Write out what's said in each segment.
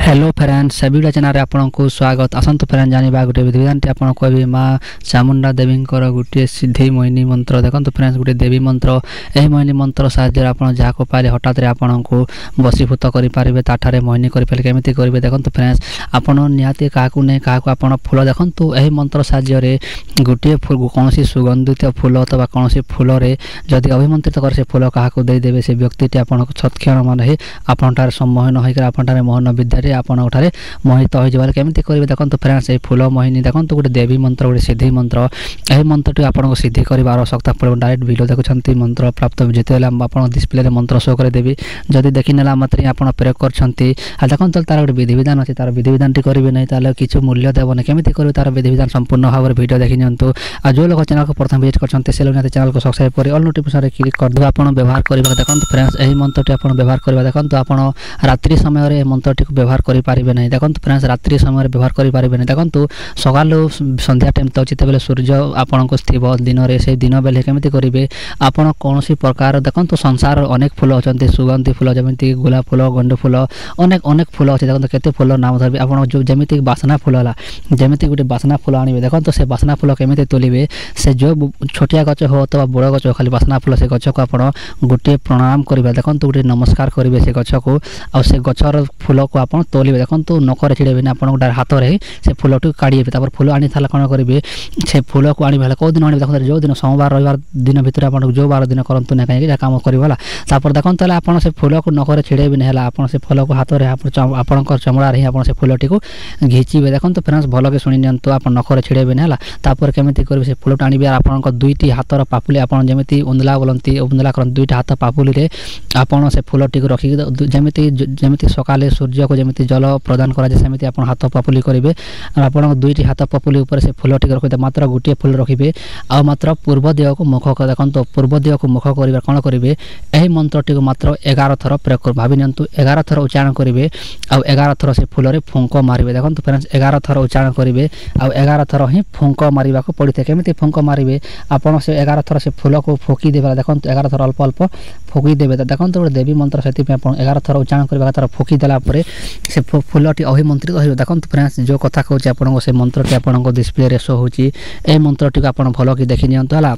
Hello friends सभी channel रे आपको स्वागत आसतु फ्रेंड्स जानिबा गोटे विधान टी आपन कहबे माँ चामुंडा देवी गोटे सिद्धि मोहिनी मंत्र देखो फ्रेंड्स गोटे देवी मंत्र यह मोहिनी मंत्र साहाय्य आपन जहाँ को पाले हठात आपन को बसीभूत करें ताठारे मोहिनी करें केमी करेंगे देखो फ्रेंड्स आपन निहाती क्या नहीं क्या आपन फूल देखो यही मंत्र साहाय्य गोटे कौन सुगंधित फूल अथवा कौन फूल जदि अभिमंत्रित कर से फूल क्या देदेवे से व्यक्ति आपन सत्क्षण मान आपन सम्मोहन होकर आपन मोहन विद्या आपन मोहित हो केमी करेंगे देखो फ्रेंड्स ये फूल मोहिनी देखो गोटे देवी मंत्र गोटे सिद्धि मंत्र यही मंत्र आपको सिद्धि कर आवश्यकता पड़े डायरेक्ट वीडियो देखुं मंत्र प्राप्त जिते आप डिस्प्ले मंत्र शो करदेवी जदि देखी नेला मात्र आप प्रयोग कर देखो तार गोटे विधिविधान अच्छी तार विधिविधान करेंगे नहीं तो किसी मूल्य देवन केमी करेंगे तार विधिविधान संपूर्ण भाव में वीडियो देखी नियंतु आ जो लोग चैनल को प्रथम विजिट करते चैनल को सब्सक्राइब कर ऑल नोटिफिकेशन क्लिक कर दे आप व्यवहार करवा देखो फ्रेंड्स यही मंत्र आप व्यवहार करवा देखो आप रात्रि समय मंत्र टी व्यवहार करें नहीं देखो फ्रेंड्स रात्रि समय व्यवहार करें नहीं देखो सका संध्या टाइम तक जिते सूर्य आपन को थी दिन में से दिन बेले केमी करेंगे आपड़ कौन प्रकार देखो संसार अनेक फूल अच्छा सुगंधी फूल जमी गोलाप फूल गंड फूल अनेक अनेक फूल अच्छे देखो केते फूल नाम धरबे आप जो जमी बासना फूल है जमी गोटे बासना फूल आने देखो से बासना फूल केमी तोलिए से जो छोटिया गच हो अथवा बड़ गच हो खाली बासना फूल से गच को आप गोटे प्रणाम करेंगे देखो गोटे नमस्कार करेंगे से गच को आ से गचर फूल को आप तोलिए देखो नखरे छिड़े आप गोटे हाथ में से फूल टी काढ़े फूल आनी था कौन करेंगे से फूल को आने कौ दिन आने देखो जो दिन सोमवार रविवार दिन भितर आप जो बार दिन करूँ ना कहीं कम करा देखो आप से फूल को नखरे छिड़े नहीं आप से फूल को हाथ में आपण चमड़ा ही आप फूल टी घिचे देखो फ्रेंड्स भल के शुणी नियंतु आप नखरे छिड़े नहीं तापर केमी करेंगे से फूल टाणी आप दुईटी हाथर पापुली आप जमी उंदला बोलती उंदला कर दुईटा हाथ पापुली आपड़ से फूल टी रखिक जमी सकाले सूर्य को जमी जल प्रदान करा सेमती आप हाथ पापुली करेंगे आप दुईटी हाथ पापुली उपर से फूल टी रखिए मात्र गोटे फूल रखिए आ मात्र पूर्व दिग को मुख देखो पूर्व दिग को मुख कर कौन करेंगे यही मंत्र टी मात्र 11 थर प्रयोग कर भावी नियंतु 11 थर उच्चारण करेंगे आ 11 थर से फूल रे फुंक मारे देखो फ्रेंड्स 11 थर उच्चारण करेंगे आ 11 थर ही फुंक मारे पड़े केमी फुंक मारे आप 11 थर से फूल को फुकी देवे देखो 11 थर अल्प अल्प फुकी देवे देखो गोटे देवी मंत्र से 11 थर उच्चारण कर थर फुकी देला से फूल टी अभिमंत्रित हो देखो फ्रेंड्स जो कथा कहूँ आपको से मंत्र टी आपको डिस्प्ले शो होची ए मंत्र टी आप भल कि देखी नियंतु है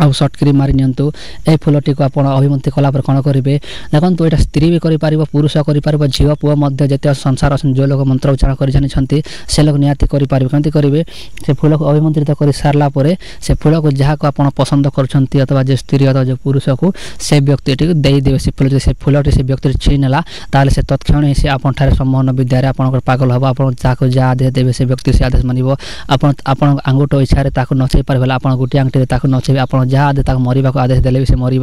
आउ सर्टकरी मारी नियंतु ए फूल टी को आप अभिमंत्रित कला कौन करेंगे देखो यहाँ स्त्री भी कर पुरुष कर झील पुओ जिते संसार जो लोग मंत्र उच्चारण कर जानी से लोग निहाती करेंगे कमी करेंगे से फूल को अभिमंत्रित कर सारा से फूल को जहाँ को आप पसंद कर अथवा जो स्त्री अथवा जो पुरुष को से व्यक्ति टी देदेवे से फूल टी से व्यक्ति छीन नेला ताले से तत्क्षण ही से आपन सम्मोहन विद्या आप पागल हम आप जहाँ आदेश देवे से व्यक्ति से आदेश मानव आप आंगुठ इच्छा नचई पारे आप गोटे आंगठी नचेबे आप जहाँ आदेश मरवा को आदेश देले भी से मर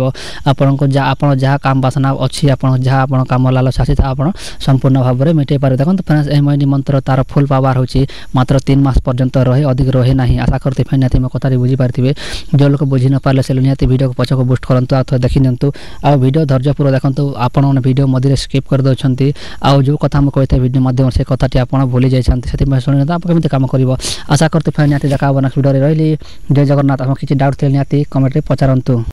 आपन को जहाँ काम बासना अच्छी आप जहाँ आप कम लालच आसी आप संपूर्ण भाव में मिटे पारे देखो फ्रेंड्स यह मोहिनी मंत्र तार फुल पावर होची मात्र 3 मास पर्यंत रहे अधिक रहे ना आशा करते फिर निहती मो कथा बुझीपारे जो लोग बुझी न पारे से निहती वीडियो को पछ को बुस्ट करंतु अथवा देखी नियंतु आ वीडियो धैर्यपूर्वक देखो आपण वीडियो मध्य स्किप कर दउछंती आ जो कथा मैं कहते वीडियो मध्य से कथाटी आप भूली जाइछंती से शुणी आप केमी कम कर आशा करते फिर निहती देखा नेक्स्ट वीडियो रही जय जगन्नाथ आप किसी डाउट थे निहती कमेंट पचारंतु।